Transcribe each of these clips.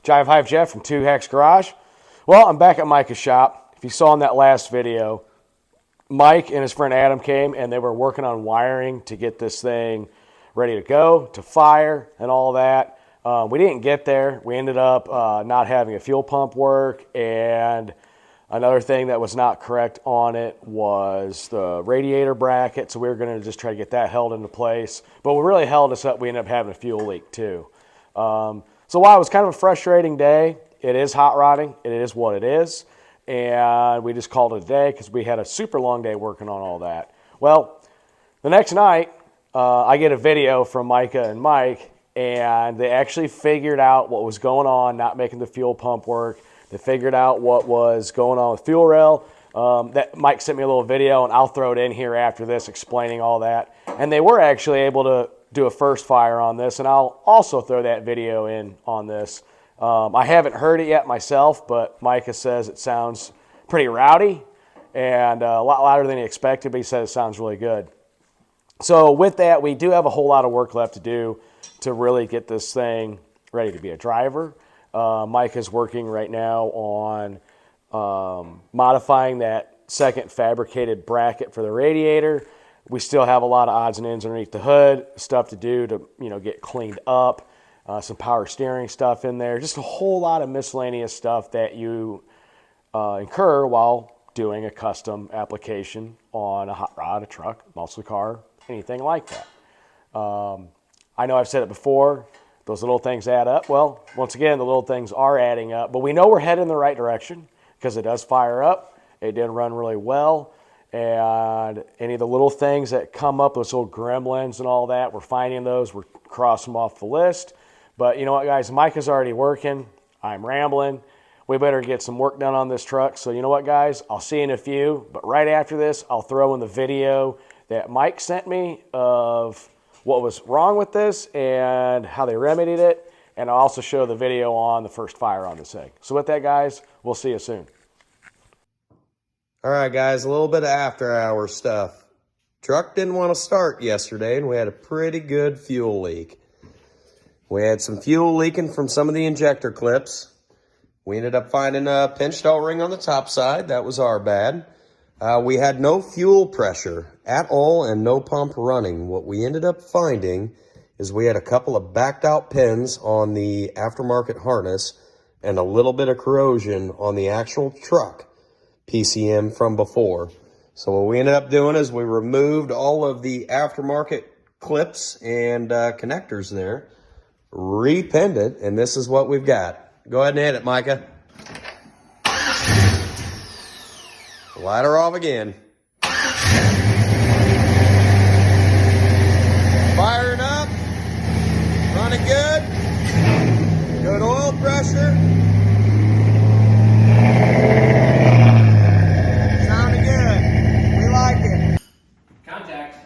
Jive Hive Jeff from 2 Hex Garage. Well, I'm back at Micah's shop. If you saw in that last video, Mike and his friend Adam came and they were working on wiring to get this thing ready to go, to fire and all that. We didn't get there. We ended up not having a fuel pump work, and another thing that was not correct on it was the radiator bracket, so we were going to just try to get that held into place. But what really held us up, we ended up having a fuel leak too. So while it was kind of a frustrating day, it is hot rodding. It is what it is. And we just called it a day because we had a super long day working on all that. Well, the next night, I get a video from Micah and Mike, and they actually figured out what was going on, not making the fuel pump work. They figured out what was going on with fuel rail. That Mike sent me a little video, and I'll throw it in here after this explaining all that. And they were actually able to do a first fire on this, and I'll also throw that video in on this. I haven't heard it yet myself, but Micah says it sounds pretty rowdy and a lot louder than he expected, but he says it sounds really good. So with that, we do have a whole lot of work left to do to really get this thing ready to be a driver. Micah's working right now on modifying that second fabricated bracket for the radiator. We still have a lot of odds and ends underneath the hood, stuff to do to get cleaned up. Some power steering stuff in there, just a whole lot of miscellaneous stuff that you incur while doing a custom application on a hot rod, a truck, muscle car, anything like that. I know I've said it before, those little things add up. Well, once again, the little things are adding up, but we know we're heading in the right direction because it does fire up. It did run really well, and any of the little things that come up, those little gremlins and all that, we're finding those, we're crossing them off the list. But you know what, guys? Micah's already working. I'm rambling. We better get some work done on this truck. So you know what, guys? I'll see you in a few. But right after this, I'll throw in the video that Mike sent me of what was wrong with this and how they remedied it. And I'll also show the video on the first fire on this thing. So with that, guys, we'll see you soon. All right, guys, a little bit of after-hour stuff. Truck didn't want to start yesterday, and we had a pretty good fuel leak. We had some fuel leaking from some of the injector clips. We ended up finding a pinched O-ring on the top side. That was our bad. We had no fuel pressure at all and no pump running. What we ended up finding is we had a couple of backed out pins on the aftermarket harness and a little bit of corrosion on the actual truck PCM from before. So what we ended up doing is we removed all of the aftermarket clips and connectors there, repinned it, and this is what we've got. Go ahead and hit it, Micah. Light her off again. Firing up. Running good. Good oil pressure. Sounding good. We like it. Contact.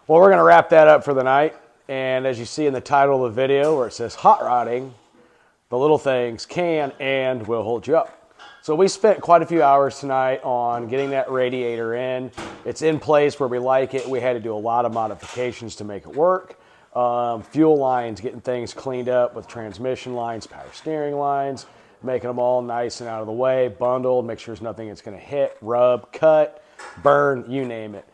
Well, we're going to wrap that up for the night. And as you see in the title of the video where it says hot rodding, the little things can and will hold you up. So we spent quite a few hours tonight on getting that radiator in. It's in place where we like it. We had to do a lot of modifications to make it work. Fuel lines, getting things cleaned up with transmission lines, power steering lines, making them all nice and out of the way, bundled, make sure there's nothing that's going to hit, rub, cut, burn, you name it.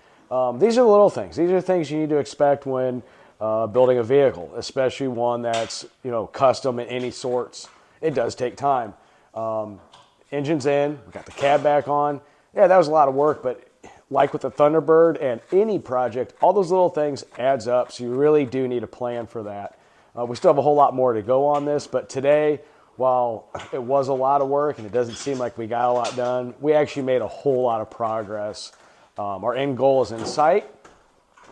These are the little things. These are the things you need to expect when building a vehicle, especially one that's custom in any sorts. It does take time. Engine's in, we got the cab back on. Yeah, that was a lot of work, but like with the Thunderbird and any project, all those little things adds up, so you really do need a plan for that. We still have a whole lot more to go on this, but today, while it was a lot of work and it doesn't seem like we got a lot done, we actually made a whole lot of progress. Our end goal is in sight.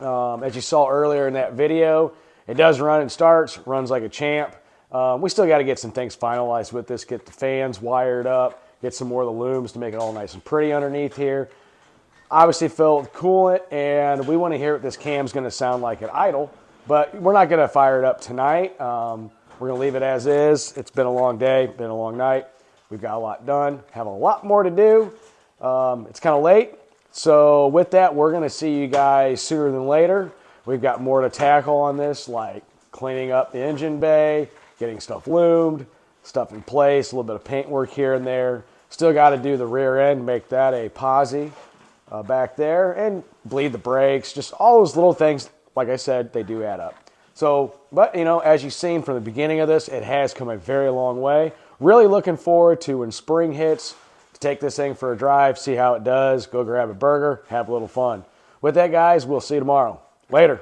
As you saw earlier in that video, it does run and starts, runs like a champ. We still got to get some things finalized with this, get the fans wired up, get some more of the looms to make it all nice and pretty underneath here. Obviously filled coolant, and we want to hear what this cam's going to sound like at idle, but we're not going to fire it up tonight. We're going to leave it as is. It's been a long day, been a long night. We've got a lot done, have a lot more to do. It's kind of late. So with that, we're going to see you guys sooner than later. We've got more to tackle on this, like cleaning up the engine bay, getting stuff loomed, stuff in place, a little bit of paint work here and there. Still got to do the rear end, make that a posi back there, and bleed the brakes. Just all those little things, like I said, they do add up. So, but as you've seen from the beginning of this, it has come a very long way. Really looking forward to when spring hits, to take this thing for a drive, see how it does, go grab a burger, have a little fun. With that, guys, we'll see you tomorrow. Later.